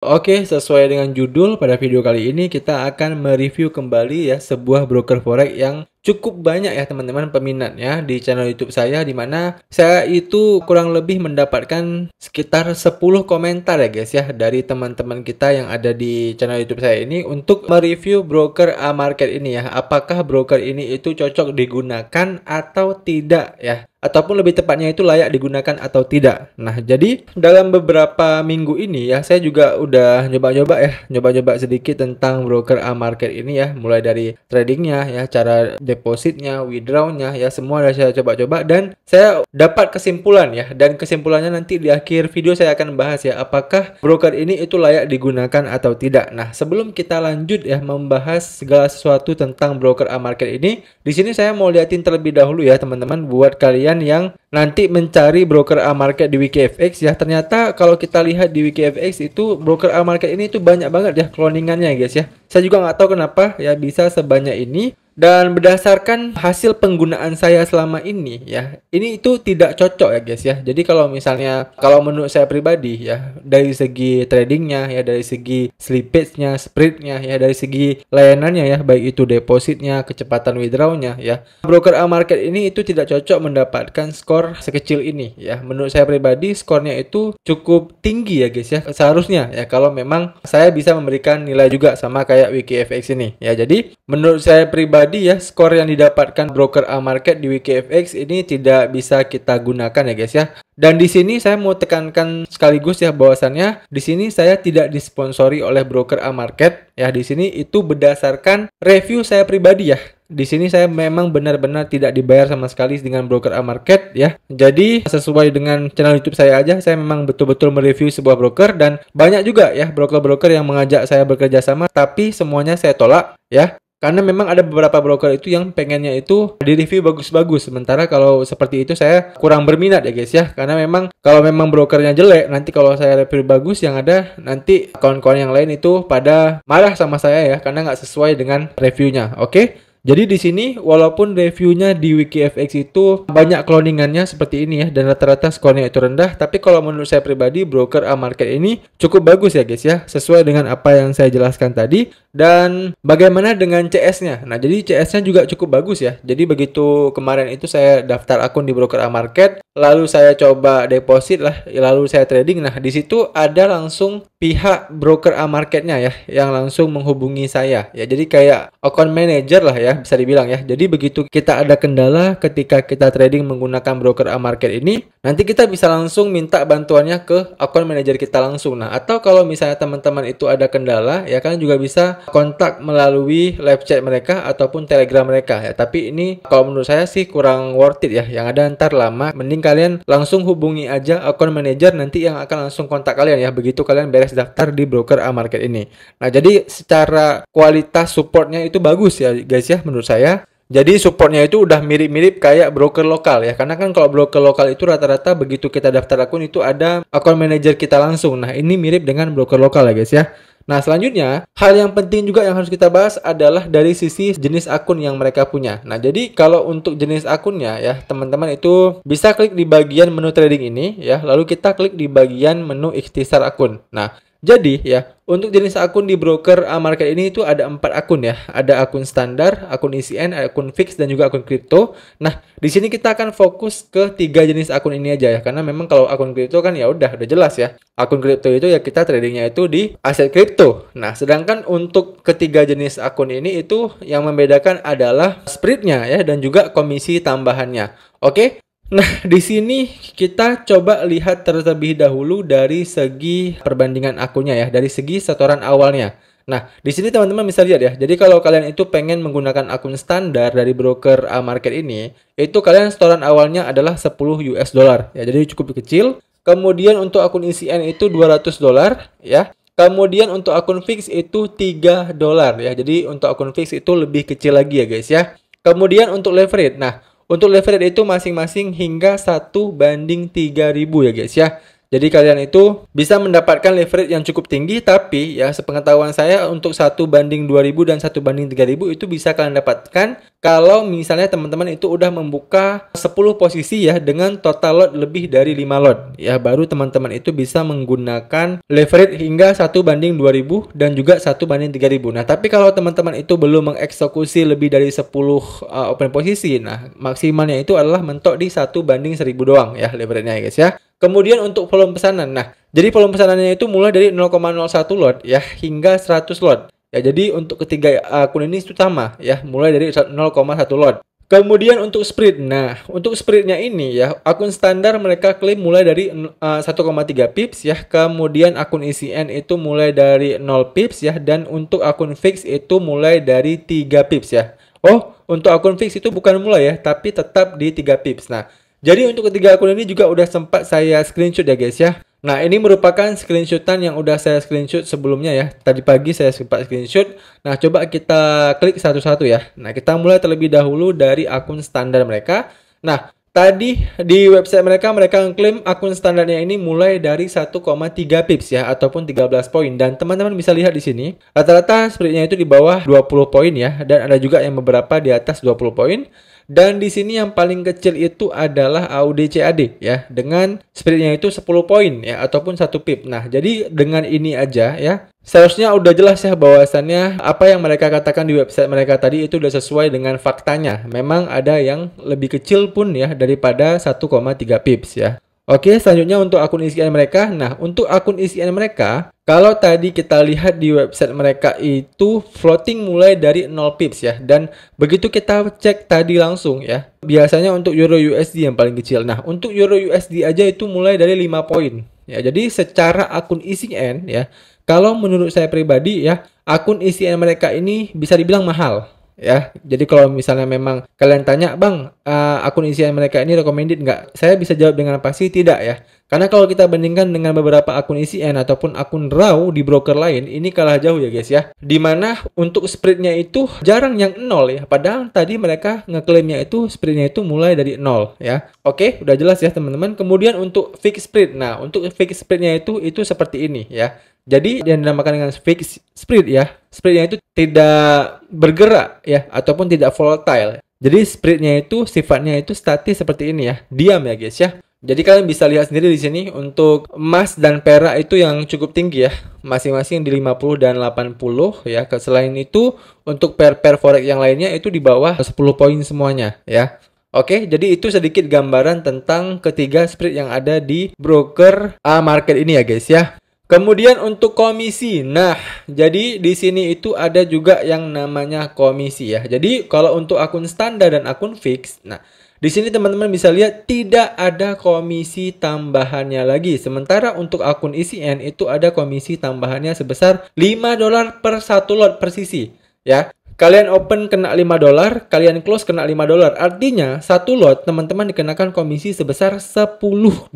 Oke, sesuai dengan judul, pada video kali ini kita akan mereview kembali ya sebuah broker forex yang cukup banyak ya teman-teman peminatnya di channel YouTube saya, di mana saya itu kurang lebih mendapatkan sekitar 10 komentar ya guys ya dari teman-teman kita yang ada di channel YouTube saya ini untuk mereview broker A-Market ini ya. Apakah broker ini itu cocok digunakan atau tidak ya? Ataupun lebih tepatnya itu layak digunakan atau tidak. Nah, jadi dalam beberapa minggu ini ya, saya juga udah nyoba-nyoba sedikit tentang broker A-Market ini ya, mulai dari tradingnya ya, cara depositnya, withdrawnya ya, semua udah saya coba-coba dan saya dapat kesimpulan ya, dan kesimpulannya nanti di akhir video saya akan bahas ya, apakah broker ini itu layak digunakan atau tidak. Nah, sebelum kita lanjut ya membahas segala sesuatu tentang broker A-Market ini, di sini saya mau liatin terlebih dahulu ya teman-teman, buat kalian yang nanti mencari broker A-Market di WikiFX ya. Ternyata kalau kita lihat di WikiFX itu broker A-Market ini tuh banyak banget ya cloningannya guys ya. Saya juga nggak tahu kenapa ya bisa sebanyak ini. Dan berdasarkan hasil penggunaan saya selama ini ya, ini itu tidak cocok ya guys ya. Jadi kalau misalnya, kalau menurut saya pribadi ya, dari segi tradingnya ya, dari segi slippage-nya, spread-nya ya, dari segi layanannya ya, baik itu depositnya, kecepatan withdrawnya ya, broker A-Market ini itu tidak cocok mendapatkan skor sekecil ini ya. Menurut saya pribadi skornya itu cukup tinggi ya guys ya, seharusnya ya, kalau memang saya bisa memberikan nilai juga sama kayak WikiFX ini ya. Jadi menurut saya pribadi ya, skor yang didapatkan broker A-Market di WikiFX ini tidak bisa kita gunakan ya guys ya. Dan di sini saya mau tekankan sekaligus ya, bahwasannya di sini saya tidak disponsori oleh broker A-Market ya. Di sini itu berdasarkan review saya pribadi ya. Di sini saya memang benar-benar tidak dibayar sama sekali dengan broker A-Market ya. Jadi sesuai dengan channel YouTube saya aja, saya memang betul-betul mereview sebuah broker, dan banyak juga ya broker-broker yang mengajak saya bekerja sama, tapi semuanya saya tolak ya. Karena memang ada beberapa broker itu yang pengennya itu di review bagus-bagus. Sementara kalau seperti itu saya kurang berminat ya guys ya. Karena memang kalau memang brokernya jelek, nanti kalau saya review bagus, yang ada nanti kawan-kawan yang lain itu pada marah sama saya ya, karena nggak sesuai dengan reviewnya. Oke? Jadi di sini walaupun reviewnya di WikiFX itu banyak cloningannya seperti ini ya, dan rata-rata skornya itu rendah, tapi kalau menurut saya pribadi broker A-Market ini cukup bagus ya guys ya, sesuai dengan apa yang saya jelaskan tadi. Dan bagaimana dengan CS-nya? Nah, jadi CS-nya juga cukup bagus ya. Jadi begitu kemarin itu saya daftar akun di broker A-Market, lalu saya coba deposit lah, lalu saya trading. Nah, di situ ada langsung pihak broker A-Marketnya ya, yang langsung menghubungi saya ya. Jadi kayak account manager lah ya, bisa dibilang ya. Jadi begitu kita ada kendala ketika kita trading menggunakan broker A-Market ini, nanti kita bisa langsung minta bantuannya ke account manager kita langsung. Nah, atau kalau misalnya teman-teman itu ada kendala ya, kalian juga bisa kontak melalui live chat mereka ataupun telegram mereka ya. Tapi ini kalau menurut saya sih kurang worth it ya, yang ada ntar lama. Mending kalian langsung hubungi aja account manager, nanti yang akan langsung kontak kalian ya, begitu kalian beres daftar di broker A-Market ini. Nah, jadi secara kualitas supportnya itu bagus ya guys ya, menurut saya. Jadi supportnya itu udah mirip-mirip kayak broker lokal ya. Karena kan kalau broker lokal itu rata-rata begitu kita daftar akun itu ada account manager kita langsung. Nah, ini mirip dengan broker lokal ya guys ya. Nah, selanjutnya hal yang penting juga yang harus kita bahas adalah dari sisi jenis akun yang mereka punya. Nah, jadi kalau untuk jenis akunnya ya, teman-teman itu bisa klik di bagian menu trading ini ya, lalu kita klik di bagian menu ikhtisar akun. Nah, jadi ya, untuk jenis akun di broker A-Market ini itu ada 4 akun ya. Ada akun standar, akun ICN, akun fix, dan juga akun kripto. Nah, di sini kita akan fokus ke 3 jenis akun ini aja ya. Karena memang kalau akun kripto kan ya udah jelas ya. Akun kripto itu ya kita tradingnya itu di aset kripto. Nah, sedangkan untuk ketiga jenis akun ini itu yang membedakan adalah spreadnya ya, dan juga komisi tambahannya. Oke? Nah, di sini kita coba lihat terlebih dahulu dari segi perbandingan akunnya ya, dari segi setoran awalnya. Nah, di sini teman-teman bisa lihat ya. Jadi kalau kalian itu pengen menggunakan akun standar dari broker A-Market ini, itu kalian setoran awalnya adalah 10 US dollar ya. Jadi cukup kecil. Kemudian untuk akun ICN itu 200 dolar ya. Kemudian untuk akun fix itu 3 dolar ya. Jadi untuk akun fix itu lebih kecil lagi ya guys ya. Kemudian untuk leverage. Nah, untuk leverage itu masing-masing hingga 1/3000 ya guys ya. Jadi kalian itu bisa mendapatkan leverage yang cukup tinggi, tapi ya sepengetahuan saya untuk 1:2000 dan 1:3000 itu bisa kalian dapatkan kalau misalnya teman-teman itu udah membuka 10 posisi ya dengan total lot lebih dari 5 lot. Ya baru teman-teman itu bisa menggunakan leverage hingga 1:2000 dan juga 1:3000. Nah, tapi kalau teman-teman itu belum mengeksekusi lebih dari 10 open posisi, nah maksimalnya itu adalah mentok di 1:1000 doang ya leverage-nya ya guys ya. Kemudian untuk volume pesanan. Nah, jadi volume pesanannya itu mulai dari 0,01 lot ya hingga 100 lot. Ya, jadi untuk ketiga akun ini itu sama ya, mulai dari 0,1 lot. Kemudian untuk spread. Nah, untuk spreadnya ini ya, akun standar mereka klaim mulai dari 1,3 pips ya. Kemudian akun ECN itu mulai dari 0 pips ya, dan untuk akun fix itu mulai dari 3 pips ya. Oh, untuk akun fix itu bukan mulai ya, tapi tetap di 3 pips. Nah, jadi untuk ketiga akun ini juga udah sempat saya screenshot ya guys ya. Nah, ini merupakan screenshotan yang udah saya screenshot sebelumnya ya. Tadi pagi saya sempat screenshot. Nah, coba kita klik satu-satu ya. Nah, kita mulai terlebih dahulu dari akun standar mereka. Nah, tadi di website mereka klaim akun standarnya ini mulai dari 1,3 pips ya, ataupun 13 poin. Dan teman-teman bisa lihat di sini, rata-rata spreadnya itu di bawah 20 poin ya, dan ada juga yang beberapa di atas 20 poin. Dan di sini yang paling kecil itu adalah AUD/CAD ya, dengan spreadnya itu 10 poin ya, ataupun 1 pip. Nah, jadi dengan ini aja ya, seharusnya udah jelas ya bahwasannya apa yang mereka katakan di website mereka tadi itu udah sesuai dengan faktanya. Memang ada yang lebih kecil pun ya daripada 1,3 pips ya. Oke, selanjutnya untuk akun ECN mereka. Nah, untuk akun ECN mereka, kalau tadi kita lihat di website mereka itu floating mulai dari 0 pips ya. Dan begitu kita cek tadi langsung ya, biasanya untuk Euro USD yang paling kecil. Nah, untuk Euro USD aja itu mulai dari 5 poin. Ya, jadi secara akun ECN ya, kalau menurut saya pribadi ya, akun ECN mereka ini bisa dibilang mahal. Ya, jadi kalau misalnya memang kalian tanya, Bang, akun ECN mereka ini recommended nggak? Saya bisa jawab dengan pasti tidak ya. Karena kalau kita bandingkan dengan beberapa akun ECN ataupun akun RAW di broker lain, ini kalah jauh ya guys ya. Dimana untuk spreadnya itu jarang yang 0 ya. Padahal tadi mereka ngeklaimnya itu spreadnya itu mulai dari 0 ya. Oke, udah jelas ya teman-teman. Kemudian untuk fix spread. Nah, untuk fix spreadnya itu seperti ini ya. Jadi yang dinamakan dengan fixed spread ya, spreadnya itu tidak bergerak ya, ataupun tidak volatile. Jadi spreadnya itu sifatnya itu statis seperti ini ya, diam ya guys ya. Jadi kalian bisa lihat sendiri di sini untuk emas dan perak itu yang cukup tinggi ya, masing-masing di 50 dan 80 ya. Selain itu untuk pair forex yang lainnya itu di bawah 10 poin semuanya ya. Oke, jadi itu sedikit gambaran tentang ketiga spread yang ada di broker market ini ya guys ya. Kemudian untuk komisi. Nah, jadi di sini itu ada juga yang namanya komisi ya. Jadi kalau untuk akun standar dan akun fix, nah di sini teman-teman bisa lihat tidak ada komisi tambahannya lagi. Sementara untuk akun ECN itu ada komisi tambahannya sebesar $5 per 1 lot per sisi ya. Kalian open kena $5, kalian close kena $5. Artinya satu lot teman-teman dikenakan komisi sebesar $10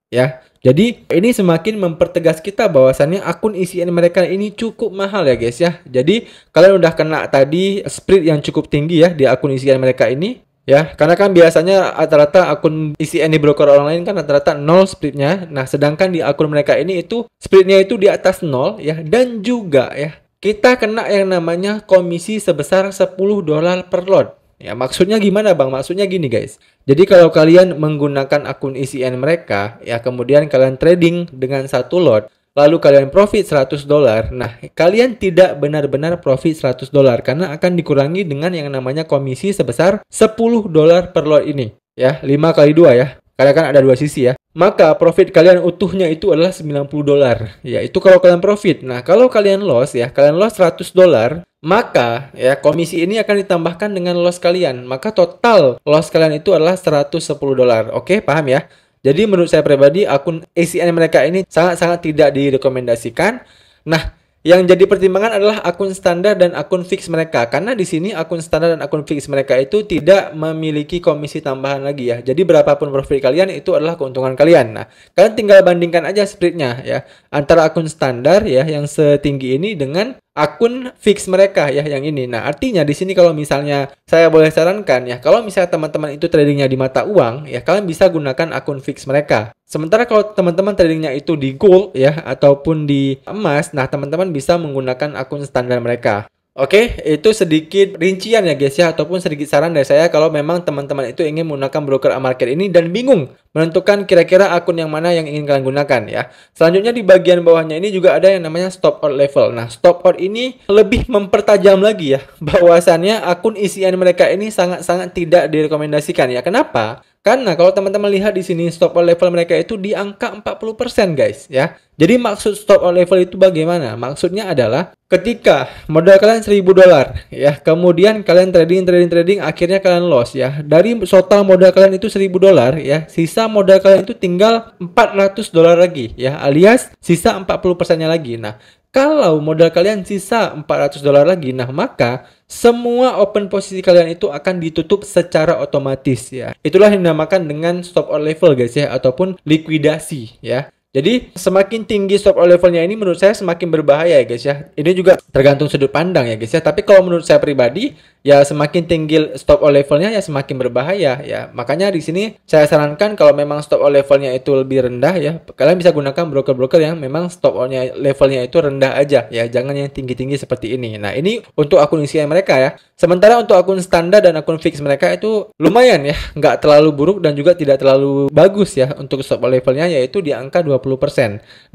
ya. Jadi ini semakin mempertegas kita bahwasannya akun ECN mereka ini cukup mahal ya guys ya. Jadi kalian udah kena tadi spread yang cukup tinggi ya di akun ECN mereka ini ya. Karena kan biasanya rata-rata akun ECN di broker orang lain kan rata-rata 0 spreadnya. Nah, sedangkan di akun mereka ini itu spreadnya itu di atas 0 ya. Dan juga ya, kita kena yang namanya komisi sebesar $10 per lot. Ya, maksudnya gimana Bang? Maksudnya gini guys. Jadi kalau kalian menggunakan akun ECN mereka, ya kemudian kalian trading dengan satu lot, lalu kalian profit $100, nah kalian tidak benar-benar profit $100 karena akan dikurangi dengan yang namanya komisi sebesar $10 per lot ini. Ya, 5 kali 2 ya. Karena kan ada dua sisi ya. Maka profit kalian utuhnya itu adalah $90. Ya, itu kalau kalian profit. Nah, kalau kalian loss ya, kalian loss $100, maka ya komisi ini akan ditambahkan dengan loss kalian. Maka total loss kalian itu adalah $110. Oke, paham ya? Jadi menurut saya pribadi akun ECN mereka ini sangat-sangat tidak direkomendasikan. Nah, yang jadi pertimbangan adalah akun standar dan akun fix mereka. Karena di sini akun standar dan akun fix mereka itu tidak memiliki komisi tambahan lagi ya. Jadi berapapun profit kalian itu adalah keuntungan kalian. Nah, kalian tinggal bandingkan aja spreadnya ya. Antara akun standar ya yang setinggi ini dengan akun fix mereka ya yang ini. Nah, artinya di sini kalau misalnya saya boleh sarankan ya, kalau misalnya teman-teman itu tradingnya di mata uang ya, kalian bisa gunakan akun fix mereka. Sementara kalau teman-teman tradingnya itu di gold ya ataupun di emas, nah teman-teman bisa menggunakan akun standar mereka. Oke, itu sedikit rincian ya guys ya, ataupun sedikit saran dari saya kalau memang teman-teman itu ingin menggunakan broker market ini dan bingung menentukan kira-kira akun yang mana yang ingin kalian gunakan ya. Selanjutnya di bagian bawahnya ini juga ada yang namanya stop out level. Nah, stop out ini lebih mempertajam lagi ya, bahwasannya akun ECN mereka ini sangat-sangat tidak direkomendasikan ya. Kenapa? Karena kalau teman-teman lihat di sini stop out level mereka itu di angka 40% guys ya. Jadi maksud stop out level itu bagaimana? Maksudnya adalah ketika modal kalian $1.000 ya, kemudian kalian trading akhirnya kalian loss ya. Dari total modal kalian itu $1.000 ya, sisa modal kalian itu tinggal $400 lagi ya, alias sisa 40%-nya lagi. Nah, kalau modal kalian sisa $400 lagi, nah maka semua open posisi kalian itu akan ditutup secara otomatis ya. Itulah yang dinamakan dengan stop out level guys ya, ataupun likuidasi ya. Jadi semakin tinggi stop out levelnya ini menurut saya semakin berbahaya ya guys ya. Ini juga tergantung sudut pandang ya guys ya. Tapi kalau menurut saya pribadi ya semakin tinggi stop out levelnya ya semakin berbahaya ya. Makanya di sini saya sarankan kalau memang stop out levelnya itu lebih rendah ya, kalian bisa gunakan broker-broker yang memang stop out levelnya itu rendah aja ya. Jangan yang tinggi-tinggi seperti ini. Nah, ini untuk akun ECN mereka ya. Sementara untuk akun standar dan akun fix mereka itu lumayan ya, nggak terlalu buruk dan juga tidak terlalu bagus ya untuk stop out levelnya, yaitu di angka 20%.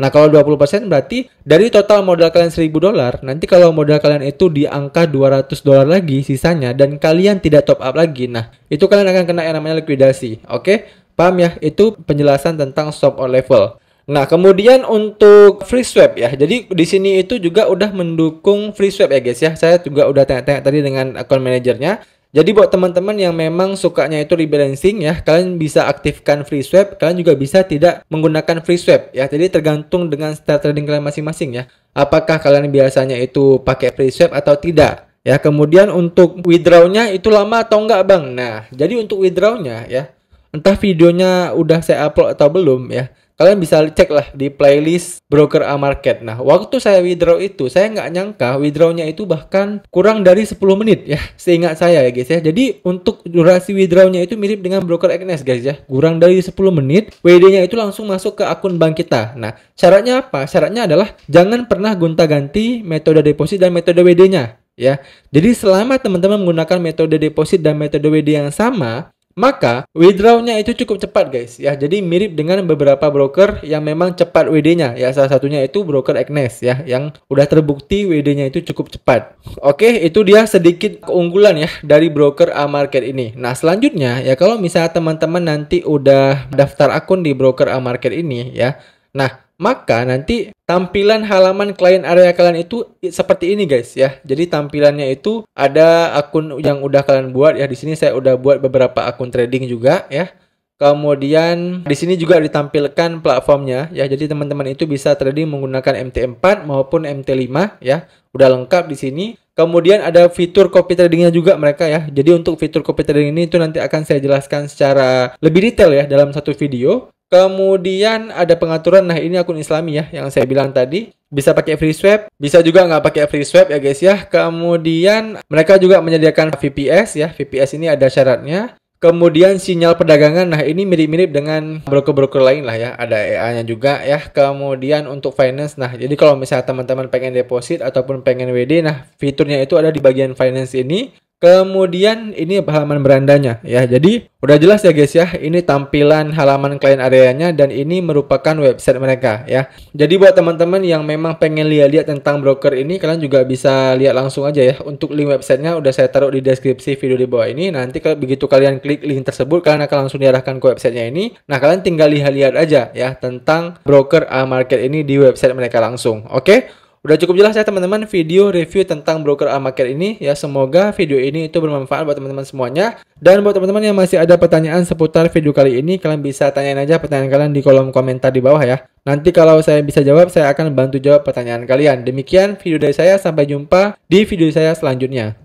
Nah, kalau 20% berarti dari total modal kalian $1.000, nanti kalau modal kalian itu di angka $200 lagi sisanya dan kalian tidak top up lagi, nah itu kalian akan kena yang namanya likuidasi. Oke, paham ya? Itu penjelasan tentang stop out level. Nah, kemudian untuk free swap ya. Jadi di sini itu juga udah mendukung free swap ya guys ya. Saya juga udah tanya-tanya tadi dengan account manajernya. Jadi buat teman-teman yang memang sukanya itu rebalancing ya, kalian bisa aktifkan free swap, kalian juga bisa tidak menggunakan free swap ya. Jadi tergantung dengan style trading kalian masing-masing ya. Apakah kalian biasanya itu pakai free swap atau tidak? Ya, kemudian untuk withdraw-nya itu lama atau enggak, Bang? Nah, jadi untuk withdraw-nya ya, entah videonya udah saya upload atau belum ya, kalian bisa cek lah di playlist broker A-Market. Nah, waktu saya withdraw itu, saya nggak nyangka withdraw-nya itu bahkan kurang dari 10 menit ya, seingat saya ya guys ya. Jadi untuk durasi withdraw-nya itu mirip dengan broker Agnes guys ya. Kurang dari 10 menit, WD-nya itu langsung masuk ke akun bank kita. Nah, syaratnya apa? Syaratnya adalah jangan pernah gonta-ganti metode deposit dan metode WD-nya ya. Jadi selama teman-teman menggunakan metode deposit dan metode WD yang sama, maka withdraw-nya itu cukup cepat guys ya. Jadi mirip dengan beberapa broker yang memang cepat WD-nya ya. Salah satunya itu broker Agnes ya, yang udah terbukti WD-nya itu cukup cepat. Oke, itu dia sedikit keunggulan ya dari broker A-Market ini. Nah, selanjutnya ya, kalau misalnya teman-teman nanti udah daftar akun di broker A-Market ini ya, nah maka nanti tampilan halaman klien area kalian itu seperti ini guys ya. Jadi tampilannya itu ada akun yang udah kalian buat ya. Di sini saya udah buat beberapa akun trading juga ya. Kemudian di sini juga ditampilkan platformnya ya. Jadi teman-teman itu bisa trading menggunakan MT4 maupun MT5 ya. Udah lengkap di sini. Kemudian ada fitur copy tradingnya juga mereka ya. Jadi untuk fitur copy trading ini itu nanti akan saya jelaskan secara lebih detail ya dalam satu video. Kemudian ada pengaturan, nah ini akun Islami ya yang saya bilang tadi. Bisa pakai free swap, bisa juga nggak pakai free swap ya guys ya. Kemudian mereka juga menyediakan VPS ya. VPS ini ada syaratnya. Kemudian sinyal perdagangan, nah ini mirip-mirip dengan broker-broker lain lah ya. Ada EA-nya juga ya. Kemudian untuk finance, nah jadi kalau misalnya teman-teman pengen deposit ataupun pengen WD, nah fiturnya itu ada di bagian finance ini. Kemudian ini halaman berandanya ya. Jadi udah jelas ya guys ya. Ini tampilan halaman klien areanya dan ini merupakan website mereka ya. Jadi buat teman-teman yang memang pengen lihat-lihat tentang broker ini, kalian juga bisa lihat langsung aja ya. Untuk link websitenya udah saya taruh di deskripsi video di bawah ini. Nanti begitu kalian klik link tersebut, kalian akan langsung diarahkan ke websitenya ini. Nah, kalian tinggal lihat-lihat aja ya tentang broker A-Market ini di website mereka langsung. Oke? Udah cukup jelas ya teman-teman video review tentang broker A-Market ini ya. Semoga video ini itu bermanfaat buat teman-teman semuanya. Dan buat teman-teman yang masih ada pertanyaan seputar video kali ini, kalian bisa tanyain aja pertanyaan kalian di kolom komentar di bawah ya. Nanti kalau saya bisa jawab, saya akan bantu jawab pertanyaan kalian. Demikian video dari saya, sampai jumpa di video saya selanjutnya.